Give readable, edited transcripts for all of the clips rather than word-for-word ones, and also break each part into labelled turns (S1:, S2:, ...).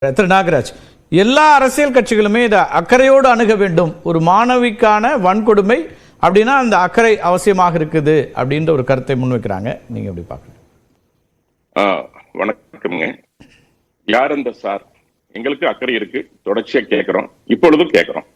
S1: திரு நாகராஜ், எல்லா அரசியல் கட்சிகளுமே இதை அக்கறையோடு அணுக வேண்டும். ஒரு மாணவிக்கான வன்கொடுமை அப்படின்னா அந்த அக்கறை அவசியமாக இருக்குது அப்படின்ற ஒரு கருத்தை முன்வைக்கிறாங்க. நீங்க எப்படி பாக்குறீங்க?
S2: வணக்கம்ங்க. யார் அந்த சார்? எங்களுக்கு அக்கறை இருக்கு, தொடர்ச்சியா கேட்கிறோம், இப்பொழுதும் கேட்கிறோம்.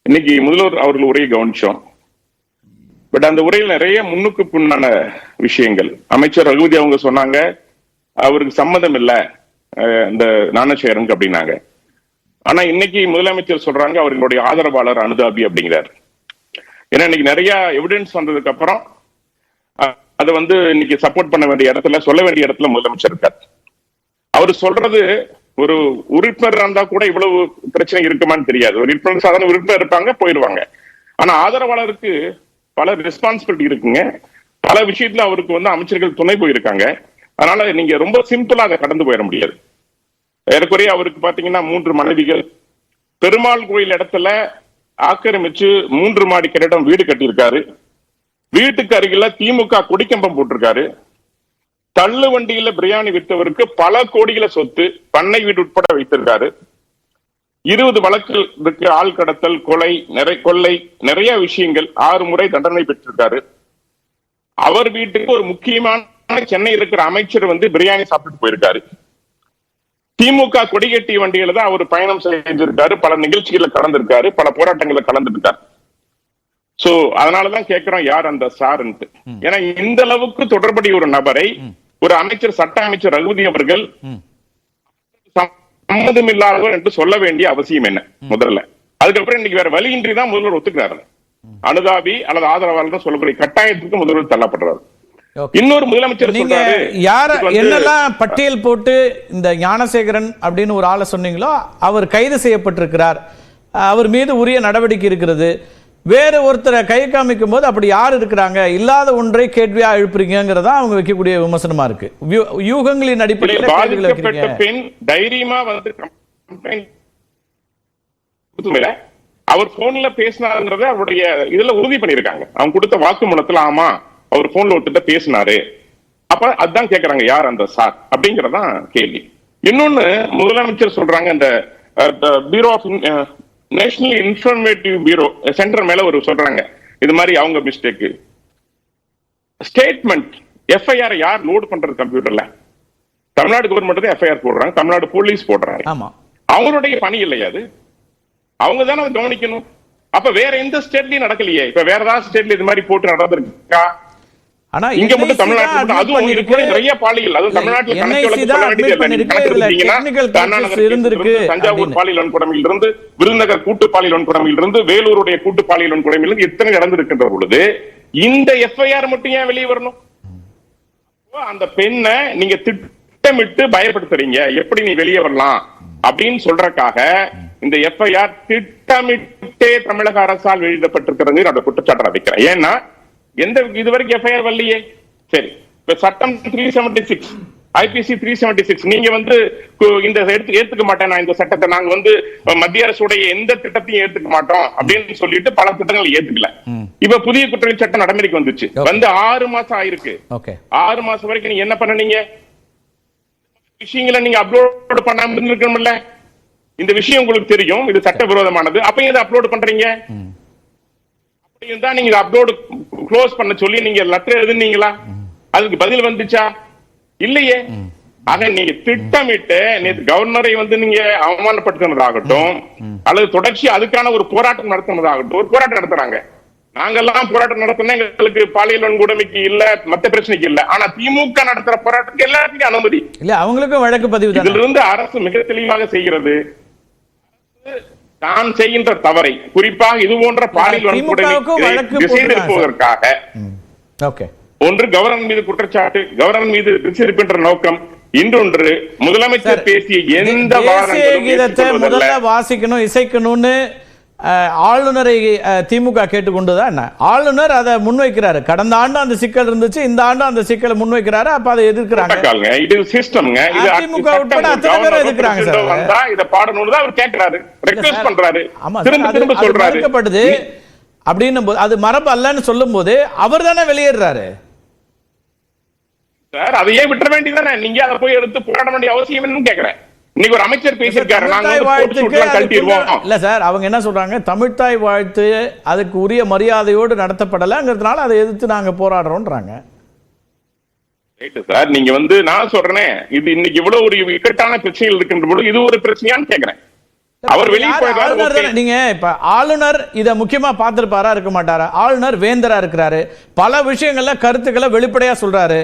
S2: இன்னைக்கு முதல்வர் அவர்கள் உரையை கவனிச்சோம். பட் அந்த உரையில் நிறைய முன்னுக்கு பின்னான விஷயங்கள் அமைச்சர் ரகுபதி அவங்க சொன்னாங்க, அவருக்கு சம்மதம் இல்லை இந்த ஞானசேகரனுக்கு அப்படின்னாங்க. ஆனா இன்னைக்கு முதலமைச்சர் சொல்றாங்க அவர்களுடைய ஆதரவாளர் அனுதாபி அப்படிங்கிறார். ஏன்னா இன்னைக்கு நிறைய எவிடன்ஸ் வந்ததுக்கு அப்புறம் அதை இன்னைக்கு சப்போர்ட் பண்ண வேண்டிய இடத்துல, சொல்ல வேண்டிய இடத்துல முதலமைச்சர் இருக்கார். அவர் சொல்றது ஒரு உறுப்பினர் இருந்தா கூட இவ்வளவு பிரச்சனை இருக்குமான்னு தெரியாது. ஒரு உறுப்பினர் சாதாரண உறுப்பினர் இருப்பாங்க, போயிடுவாங்க. ஆனா ஆதரவாளருக்கு பல ரெஸ்பான்சிபிலிட்டி இருக்குங்க. பல விஷயத்துல அவருக்கு அமைச்சர்கள் துணை போயிருக்காங்க. அதனால நீங்க ரொம்ப சிம்பிளா அதை கடந்து போயிட முடியாது. ஏறக்குறைய அவருக்கு பாத்தீங்கன்னா 3 மனைவிகள், பெருமாள் கோயில் இடத்துல ஆக்கிரமிச்சு 3 மாடி கட்டிடம் வீடு கட்டியிருக்காரு. வீட்டுக்கு அருகில திமுக கொடிக்கம்பம் போட்டிருக்காரு. தள்ளு வண்டியில பிரியாணி வித்தவருக்கு பல கோடிகளை சொத்து, பண்ணை வீடு உட்பட வைத்திருக்காரு. 20 வழக்கு இருக்கு, ஆள் கடத்தல், கொள்ளை, நிறைய விஷயங்கள். 6 முறை தண்டனை பெற்றிருக்காரு. அவர் வீட்டுக்கு ஒரு முக்கியமான சென்னை இருக்கிற அமைச்சர் பிரியாணி சாப்பிட்டு போயிருக்காரு. திமுக கொடிகட்டி வண்டியில தான் அவர் பயணம் செஞ்சிருக்காரு. பல நிகழ்ச்சிகளை கலந்திருக்காரு, பல போராட்டங்களை கலந்துருக்காரு. சோ அதனாலதான் கேட்கிறோம் யார் அந்த சார்ன்ட்டு. ஏன்னா இந்த அளவுக்கு தொடர்புடைய ஒரு நபரை ஒரு அமைச்சர், சட்ட அமைச்சர் ரகுபதி அவர்கள் சம்மதம் இல்லாதவர் என்று சொல்ல வேண்டிய அவசியம் என்ன முதல்ல? அதுக்கப்புறம் இன்னைக்கு வேற வழியின்றி தான் முதல்வர் ஒத்துக்கிறாரு. அனுதாபி அல்லது ஆதரவாளர் சொல்லக்கூடிய கட்டாயத்துக்கு முதல்வர் தள்ளப்படுறாரு. இன்னொரு முதலமைச்சர் சொல்றாரு,
S1: யார என்னெல்லாம் பட்டியல் போட்டு இந்த ஞானசேகரன் அப்படின்னு ஒரு ஆளை சொன்னீங்களோ அவர் கைது செய்யப்பட்டிருக்கிறார், அவர் மீது உரிய நடவடிக்கை இருக்கிறது. வேற ஒருத்தரை கை காமிக்கும் போது அப்படி யார் இருக்கிறாங்க, இல்லாத ஒன்றை கேள்வியா எழுப்புறீங்கிறதா அவங்க வைக்கக்கூடிய விமர்சனமா இருக்கு. யூகங்களின் அடிப்படையில்
S2: பெண் தைரியமா அவர் போன்ல பேசினாருங்கிறத அவருடைய இதுல உறுதி பண்ணிருக்காங்க. அவங்க கொடுத்த வாக்குமூலத்துல ஆமா அவர் போன்ல ஒருத்தட்ட பேசினாரு. அப்ப அதான் கேக்குறாங்க யார் அந்த சார் அப்படிங்கறதான் கேள்வி. இன்னொன்னு முதலமைச்சர் சொல்றாங்க, இந்த bureau of national informative bureau centre மேல ஒரு சொல்றாங்க இது மாதிரி அவங்க மிஸ்டேக். ஸ்டேட்மெண்ட் எஃப்ஐஆர் யார் லோட் பண்றது கம்ப்யூட்டர்ல? தமிழ்நாடு கவர்மெண்ட் தான் எஃப்ஐஆர் போடுறாங்க, தமிழ்நாடு போலீஸ் போடுறாங்க. அவங்களுடைய பணி இல்லையா அது? அவங்க தானே அதை கவனிக்கணும். அப்ப வேற எந்த ஸ்டேட்லயும் நடக்கலையே. இப்ப வேற ஏதாவது ஸ்டேட்ல இது மாதிரி போட்டு நடந்திருக்கா? ஆனா இங்க மட்டும் தமிழ்நாட்டுல அதுவும் நிறைய பாலியல், அதுவும் தமிழ்நாட்டுல தஞ்சாவூர் பாலியல் வன்கொடுமையில் இருந்து, விருதுநகர் கூட்டு பாலியல் வன்கொடுமையில் இருந்து, வேலூருடைய கூட்டு பாலியல் வன்கொடுமையில் இருந்து எத்தனை நடந்திருக்கின்ற பொழுது இந்த எஃப்ஐஆர் மட்டும் ஏன் வெளியே வரணும்? அந்த பெண்ணை நீங்க திட்டமிட்டு பயப்படுத்துறீங்க, எப்படி நீ வெளியே வரலாம் அப்படின்னு சொல்றதுக்காக இந்த எஃப்ஐஆர் திட்டமிட்டே தமிழக அரசால் வெளியிடப்பட்டிருக்கிறது நான் குற்றச்சாட்டு வைக்கிறேன். ஏன்னா எந்த இதுவரைக்கும் எஃப்ஐஆர் வரலையே. சரி, இப்ப சட்டம் 376 ஐபிசி 376 நீங்க இந்த ஏத்துக்க மாட்டேன், நான் இந்த சட்டத்தை நாங்க மத்திய அரசுடைய எந்த திட்டத்தையும் ஏத்துக்க மாட்டோம் அப்படின்னு சொல்லிட்டு பல திட்டங்கள் ஏத்துக்கல. இப்ப புதிய குற்றவியல் சட்டம் நடைமுறைக்கு வந்துச்சு, 6 மாசம் ஆயிருக்கு. 6 மாசம் வரைக்கும் நீங்க என்ன பண்ணீங்க? விஷயங்களை நீங்க அப்லோட் பண்ணாம இருந்திருக்கணும்ல. இந்த விஷயம் உங்களுக்கு தெரியும், இது சட்டவிரோதமானது, அப்ப இதை அப்லோட் பண்றீங்க. அப்படி இருந்தா நீங்க அப்லோட் க்ளோஸ் பண்ண சொல்லி நீங்க லெட்டர் எழுதுனீங்களா? அதுக்கு பதில் வந்துச்சா? இல்லையே. ஆக நீங்க திட்டமிட்டு நேற்று கவர்னரை நீங்க அவமானப்படுத்தினதாகட்டும் அல்லது தொடர்ச்சி அதுக்கான ஒரு போராட்டம் நடத்தினதாகட்டும், ஒரு போராட்டம் நடத்துறாங்க. நாங்கெல்லாம் போராட்டம் நடத்தினா எங்களுக்கு பாலியல் வன்கொடுமைக்கு இல்ல, மத்த பிரச்சனைக்கு இல்ல. ஆனா திமுக நடத்துற போராட்டத்துக்கு எல்லாத்துக்கும் அனுமதி இல்ல, அவங்களுக்கும் வழக்கு பதிவு. இதுல இருந்து அரசு மிக தெளிவாக செய்கிறது, தான் செய்கின்ற தவறை, குறிப்பாக இது போன்ற பாலியல் வன்கொடுமைக்கு திசை திருப்புவதற்காக ஒன்று கவர்னர் மீது குற்றச்சாட்டு, கவர்னர் மீது திசை திருப்புகின்ற நோக்கம். இன்னொன்று முதலமைச்சர் பேசிய எந்த
S1: முதல்ல வாசிக்கணும், இசைக்கணும்னு ஆளுநரை திமுக கேட்டுக்கொண்டுதான் என்ன? ஆளுநர் அதை முன்வைக்கிறாரு. கடந்த ஆண்டு அந்த சிக்கல் இருந்துச்சு, இந்த ஆண்டு அந்த சிக்கலை முன்வைக்கிறாரு. அப்ப அதை எதிர்க்கிறாங்க. திமுக உட்பட அத்தனை பேரும் எதிர்க்கிறாங்க. மறுக்கப்படுது அப்படின்னும் போது அது மரபு அல்லன்னு சொல்லும் போது அவர் தானே வெளியேறாரு.
S2: அதையே விட்டுற வேண்டியதானே? நீங்க அதை போய் எடுத்து போராட வேண்டிய அவசியம் என்னன்னு கேட்கிறேன். இன்னைக்கு ஒரு அமைச்சர் பேசியிருக்காரு, நாங்க
S1: தமிழ்த்தாய்
S2: வந்து
S1: வாழ்த்துக்கு
S2: போட்டு கழட்டிடுவோம்.
S1: இல்ல சார், அவங்க என்ன சொல்றாங்க, தமிழ்த்தாய் வாழ்த்து அதுக்கு உரிய மரியாதையோடு நடத்தப்படலைங்கிறதுனால அதை எதிர்த்து நாங்க போராடுறோம்ன்றாங்க.
S2: ரைட் சார், நீங்க வந்து நான் சொல்றேனே, இது இன்னைக்கு இவ்வளவு ஒரு இக்கட்டான பிரச்சனைகள் இருக்கின்ற பொழுது இது ஒரு பிரச்சனையான்னு கேக்குறேன். அவர் வெளியே போயிருக்காரு.
S1: நீங்க இப்ப ஆளுநர் இத முக்கியமா பார்த்திருப்பாரா, இருக்க மாட்டாரா? ஆளுநர் வேந்தரா இருக்கிறாரு, பல விஷயங்கள்ல கருத்துக்களை வெளிப்படையா சொல்றாரு,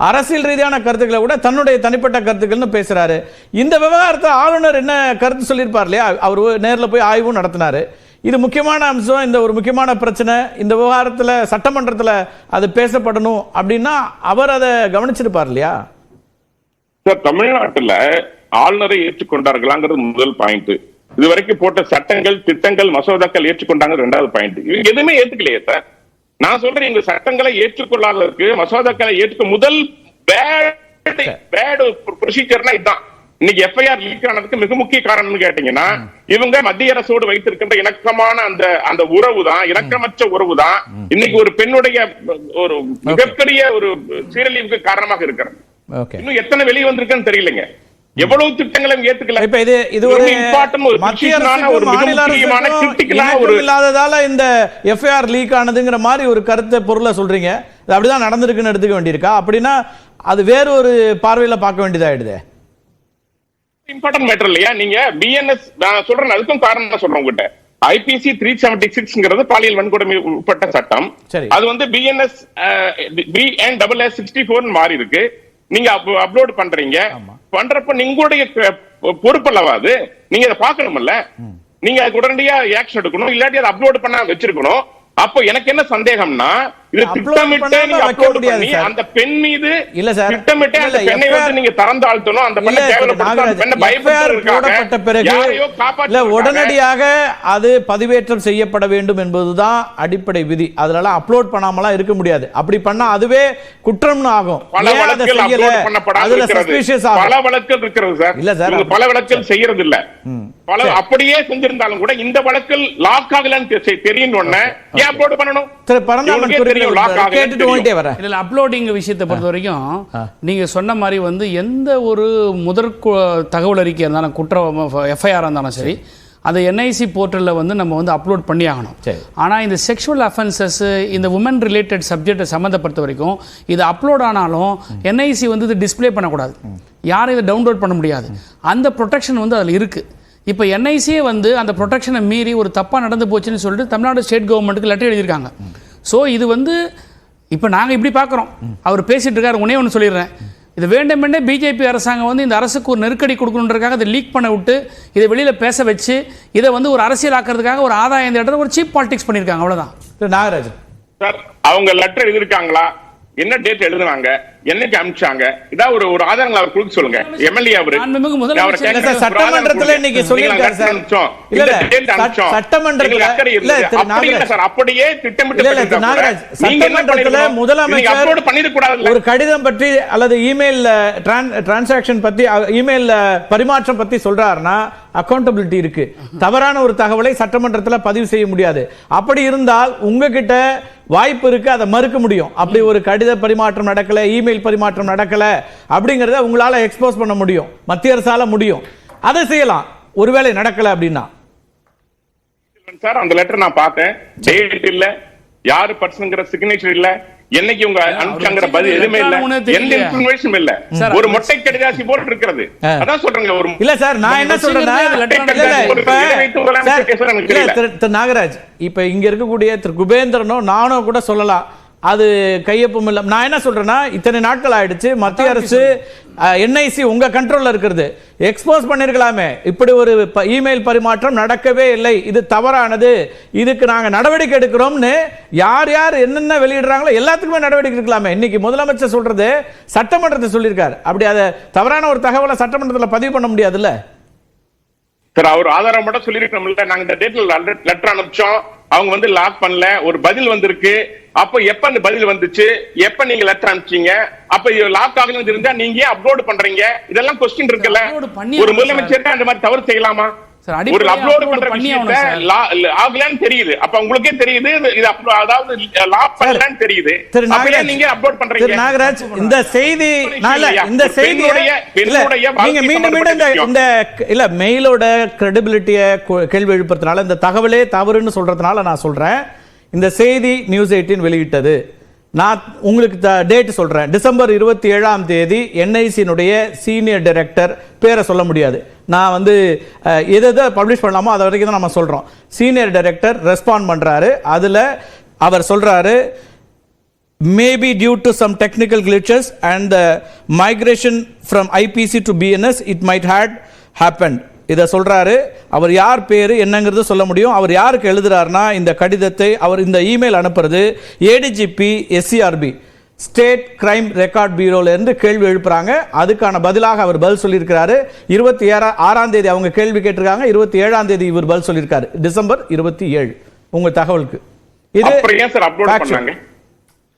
S1: அரசியல் ரீதியான கருத்துக்களை கூட தன்னுடைய தனிப்பட்ட கருத்துக்கள்னு பேசுறாரு. இந்த விவகாரத்தை ஆளுநர் என்ன கருத்து சொல்லியிருப்பார் இல்லையா? அவர் நேர்ல போய் ஆய்வும் நடத்தினாரு. இது முக்கியமான அம்சம், இந்த ஒரு முக்கியமான பிரச்சனை, இந்த விவகாரத்துல சட்டமன்றத்துல அது பேசப்படணும் அப்படின்னா அவர் அதை கவனிச்சிருப்பார் இல்லையா?
S2: சார், தமிழ்நாட்டுல ஆளுநரை ஏற்றுக்கொண்டார்களாங்கிறது முதல் பாயிண்ட். இதுவரைக்கும் போட்ட சட்டங்கள், திட்டங்கள், மசோதாக்கள் ஏற்றுக்கொண்டாங்க ரெண்டாவது பாயிண்ட். இவங்க எதுவுமே ஏத்துக்கலையே சார். நான் சொல்றேன், இந்த சட்டங்களை ஏற்றுக்கொள்ளாததற்கு, மசோதாக்களை ஏற்றுக்க முதல் பேட் ப்ரொசீஜர்னா இதுதான். இன்னைக்கு எஃப்ஐஆர் லீக் ஆனதுக்கு மிக முக்கிய காரணம்னு கேட்டீங்கன்னா, இவங்க மத்திய அரசோடு வைத்திருக்கின்ற இணக்கமான அந்த உறவு தான், இணக்கமற்ற உறவு தான் இன்னைக்கு ஒரு பெண்ணுடைய ஒரு மிகப்பெரிய ஒரு சீரழிவுக்கு காரணமாக இருக்கிறது. இன்னும் எத்தனை வெளியே வந்திருக்குன்னு தெரியலங்க. எவ்வளவு திட்டங்களும் ஏத்துக்கல.
S1: இப்ப இது ஒரு மத்திய அரசுக்கும் மாநில அரசுக்கும் ஒரு இல்லாததால இந்த எஃப்ஐஆர் லீக் ஆனதுங்கிற மாதிரி ஒரு கருத்தை பொருளை சொல்றீங்க. அது அப்படிதான் நடந்திருக்குன்னு எடுத்துக்க வேண்டியிருக்கா? அப்படின்னா அது வேற ஒரு பார்வையில பார்க்க வேண்டியதாயிடுது.
S2: இம்பார்ட்டன்ட் மேட்டர் இல்லையா? நீங்க பிஎன்எஸ் நான் சொல்றேன், அதுக்கும் காரணம் நான் சொல்றேன் உங்ககிட்ட. ஐபிசி 376 பாலியல் வன்கொடுமை உட்பட்ட சட்டம். அது வந்து பிஎன்எஸ் BNSS 64 மாறி இருக்கு. நீங்க அப்லோட் பண்றீங்க, பண்றப்ப நீங்களுடைய பொறுப்பு அல்லவா அது? நீங்க அதை பார்க்கணும்ல. நீங்க அதுக்கு உடனடியா ஆக்ஷன் எடுக்கணும், இல்லாட்டி அதை அப்லோட் பண்ண வச்சிருக்கணும். அப்போ எனக்கு என்ன சந்தேகம்னா, இது திட்டமிட்டு நீங்க அப்லோட் பண்ணி அந்த பெண் மீது
S1: இல்ல சார்,
S2: திட்டமிட்டு அந்த பெண்ணை வந்து நீங்க தரந்தாழ்த்தணும், அந்த பெண்ணை கேவலப்படுத்தணும், அந்த பெண்ணை பயப்படுத்துறதுக்காக
S1: பிறகு
S2: யாரையோ காப்பாற்ற
S1: இல்ல உடனடியாக அது பதிவேற்றம் செய்யப்பட வேண்டும் என்பதுதான் அடிப்படை விதி. அதனால அப்லோட் பண்ணாமலாம் இருக்க முடியாது. அப்படி பண்ணா அதுவே குற்றம்னு ஆகும்.
S2: பல வழக்குகள் அப்லோட் பண்ணப்படாது இருக்கிறது. பல வழக்குகள் இருக்கிறது சார்.
S1: இல்ல சார்,
S2: பல வழக்குகள் செய்யறது இல்ல. பல அப்படியே செஞ்சிருந்தாலும் கூட இந்த வழக்கில் லாக் ஆகலன்னு தெரியும் உடனே ஏன் அப்லோட் பண்ணணும்?
S3: அப்லோடிங் விஷயத்தை பொறுத்த வரைக்கும் நீங்க சொன்ன மாதிரி வந்து எந்த ஒரு முதற் தகவல் அறிக்கை இருந்தாலும், குற்றம் எஃப்ஐஆர் இருந்தாலும் சரி, அதை என்ஐசி போர்ட்டலில் வந்து நம்ம வந்து அப்லோட் பண்ணி ஆகணும். ஆனால் இந்த செக்ஷுவல் அஃபென்சஸ், இந்த உமன் ரிலேட்டட் சப்ஜெக்டை சம்மந்தப்படுத்த வரைக்கும் இது அப்லோட் ஆனாலும் என்ஐசி வந்து இது டிஸ்பிளே பண்ணக்கூடாது, யாரும் இதை டவுன்லோட் பண்ண முடியாது. அந்த ப்ரொடெக்ஷன் வந்து அதில் இருக்குது. இப்போ என்ஐசியே வந்து அந்த ப்ரொடெக்ஷனை மீறி ஒரு தப்பாக நடந்து போச்சுன்னு சொல்லிட்டு தமிழ்நாடு ஸ்டேட் கவர்மெண்ட்டுக்கு லெட்டர் எழுதியிருக்காங்க. ஸோ இது வந்து இப்போ நாங்கள் இப்படி பார்க்குறோம். அவர் பேசிகிட்டு இருக்காரு. ஒன்று சொல்லிடுறேன், இது வேண்டுமென்றே பிஜேபி அரசாங்கம் வந்து இந்த அரசுக்கு ஒரு நெருக்கடி கொடுக்கணுன்றதுக்காக இதை லீக் பண்ண விட்டு இதை வெளியில் பேச வச்சு இதை வந்து ஒரு அரசியல் ஆக்கிறதுக்காக ஒரு ஆதாயம் இந்த இடத்துல ஒரு சீப் பாலிடிக்ஸ் பண்ணியிருக்காங்க. அவ்வளோதான்.
S1: நாகராஜ்
S2: சார், அவங்க லெட்டர் எழுதியிருக்காங்களா, என்ன டேட் எழுதுனாங்க, என்னைக்கு அனுப்பிச்சாங்க, இதான் ஒரு ஆதாரங்கள் அவர் கொடுக்க சொல்லுங்க. எம்எல்ஏ அவரு
S1: சட்டமன்றத்துல இன்னைக்கு சொல்லியிருக்காரு சார். இல்ல சட்டமன்றத்துல
S2: அப்படியே திட்டமிட்டு
S1: நாகராஜ், சட்டமன்றத்துல முதலமைச்சர் ஒரு கடிதம் பற்றி அல்லது இமெயில் டிரான்சாக்ஷன் பத்தி, இமெயில் பரிமாற்றம் பத்தி சொல்றாருன்னா அக்கௌண்டபிலிட்டி இருக்கு. தவறான ஒரு தகவலை சட்டமன்றத்தில் பதிவு செய்ய முடியாது. அப்படி இருந்தால் உங்ககிட்ட வாய்ப்பு இருக்கு, அதை மறுக்க முடியும். அப்படி ஒரு கடித பரிமாற்றம் நடக்கல, இமெயில் பரிமாற்றம் நடக்கல அப்படிங்கறத உங்களால எக்ஸ்போஸ் பண்ண முடியும், மத்திய அரசால முடியும், அதை செய்யலாம். ஒருவேளை நடக்கல அப்படின்னா
S2: சார், அந்த லெட்டர் நான் பார்த்தேன், டேட் இல்ல, யாரு பர்சன்ங்கிற சிக்னேச்சர் இல்ல, என்னைக்கு உங்க அனுப்பிச்சாங்கற பதில் எதுவுமே இல்ல, எந்த இன்ஃபர்மேஷன் இல்ல, ஒரு மொட்டை கடிதாசி போட்டு இருக்கிறது. அதான் சொல்றேங்க. ஒரு
S1: இல்ல சார், நான் என்ன சொல்றேன்னா, நாகராஜ், இப்ப இங்க இருக்கக்கூடிய திரு குபேந்திரனோ நானோ கூட சொல்லலாம், அது கையொப்பம் இல்ல. நான் என்ன சொல்றேன்னா, இத்தனை நாட்கள் ஆயிடுச்சு, மத்திய அரசு என்ஐசி உங்க கண்ட்ரோல்ல இருக்கிறது, எக்ஸ்போஸ் பண்ணிருக்கலாமே. இப்படி ஒரு இமெயில் பரிமாற்றம் நடக்கவே இல்லை, இது தவறானது, இதுக்கு நாங்க நடவடிக்கை எடுக்கிறோம்னு யார் யார் என்னென்ன வெளியிடுறாங்களோ எல்லாத்துக்குமே நடவடிக்கை எடுக்கலாமே. இன்னைக்கு முதலமைச்சர் சொல்றது சட்டமன்றத்தை சொல்லியிருக்காரு. அப்படி அதை தவறான ஒரு தகவலை சட்டமன்றத்தில் பதிவு பண்ண முடியாதுல்ல
S2: சார்? அவர் ஆதாரம் மட்டும் சொல்லிருக்கோம்ல, நாங்க இந்த டேட்ல லெட்டர் அனுப்பிச்சோம், அவங்க வந்து லாக் பண்ணல, ஒரு பதில் வந்திருக்கு. அப்ப எப்ப அந்த பதில் வந்துச்சு, எப்ப நீங்க லெட்டர் அனுப்பிச்சீங்க, அப்ப லாக் ஆகல இருந்தா நீங்க அப்லோட் பண்றீங்க, இதெல்லாம் क्वेश्चन இருக்குல்ல. ஒரு முதலமைச்சர் அந்த மாதிரி தவறு செய்யலாமா?
S3: சார்,
S2: ஒரு
S3: அடிப்படையா
S2: அப்லோட்
S3: upload
S2: பண்ற
S3: பண்ணி ஆகணும்
S2: விஷயத்தை
S3: சார்.
S2: ஆகலன்னு தெரியுது. அப்ப உங்களுக்கே தெரியுது இது அதாவது லா பண்ணலன்னு தெரியுது.
S1: திரு
S2: அப்ப
S1: நாகராஜ்,
S2: ஏன் நீங்க அப்லோட்
S1: திரு
S2: பண்றீங்க?
S1: நாகராஜ், இந்த செய்தி இந்த செய்தியை நீங்க மீண்டும் மீண்டும் இந்த இல்ல மெயிலோட கிரெடிபிலிட்டியை கேள்வி எழுப்புறதுனால இந்த தகவலே தவறுன்னு சொல்றதுனால நான் சொல்றேன். இந்த செய்தி நியூஸ் 18 வெளியிட்டது. நான் உங்களுக்கு டேட் சொல்றேன். டிசம்பர் 27ஆம் தேதி என்ஐசியினுடைய சீனியர் டைரக்டர், பேரை சொல்ல முடியாது, நான் வந்து எதை பப்ளிஷ் பண்ணலாமோ அது வரைக்கும் தான் நம்ம சொல்றோம். சீனியர் டைரக்டர் ரெஸ்பாண்ட் பண்றாரு. அதுல அவர் சொல்றாரு, maybe due to some technical glitches and the migration from IPC to BNS it might had happened. இத சொல்றாரு. அவர் யார் பேரு என்னங்கிறது சொல்ல முடியும். அவர் யாருக்கு எழுதுறாருன்னா இந்த கடிதத்தை அவர் இந்த இமெயில் அனுப்புறது ADGP SCRB state crime record பியூரோல இருந்து கேள்வி எழுப்புறாங்க. அதுக்கான பதிலாக அவர் பதில் சொல்லியிருக்கிறாரு. 26ஆம் தேதி அவங்க கேள்வி கேட்டிருக்காங்க. 27ஆம் தேதி இவர் பதில் சொல்லியிருக்காரு. டிசம்பர் 27 உங்க தகவலுக்கு. இது
S2: அப்புறம் ஏன் சார் அப்லோட் பண்ணாங்க?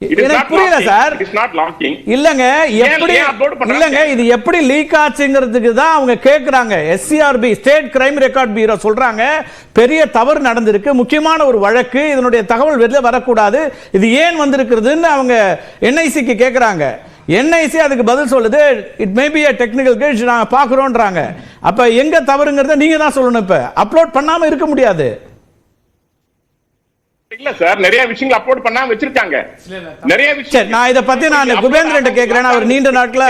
S1: எனக்கு புரியல சார். இல்லங்க, எப்படி இல்லங்க, இது எப்படி லீக் ஆச்சுங்கிறதுக்கு தான் அவங்க கேக்குறாங்க. SCRB state crime record bureau சொல்றாங்க பெரிய தவறு நடந்திருக்கு, முக்கியமான ஒரு வழக்கு, இதனுடைய தகவல் வெளியே வரக்கூடாது, இது ஏன் வந்திருக்கிறதுன்னு அவங்க NIC-க்கு கேக்குறாங்க. NIC அதுக்கு பதில் சொல்லுது, it may be a technical glitch, நாங்க பாக்குறோம்ன்றாங்க. அப்ப எங்க தவறுங்கிறத நீங்க தான் சொல்லணும். இப்ப அப்லோட் பண்ணாம இருக்க முடியாது.
S2: இல்ல சார், நிறைய விஷயங்கள் அப்லோட் பண்ணாம வச்சிருக்காங்க. நிறைய விஷயம்
S1: நான் இத பத்தி நான் குபேந்திரன் கேக்குறேன். அவர் நீண்ட நாட்களா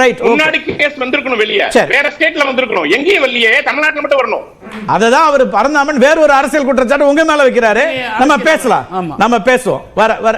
S1: ரைட்,
S2: முன்னாடி கேஸ் வந்திருக்கணும், வெளியே வேற ஸ்டேட்ல வந்திருக்கணும், எங்கேயும் வெளியே தமிழ்நாட்டுல மட்டும் வரணும்.
S1: அததான் அவர் பரந்தாமன் வேற ஒரு அரசியல் குற்றச்சாட்டு உங்க மேல வைக்கிறாரு. நம்ம பேசலாம், நம்ம பேசுவோம். வர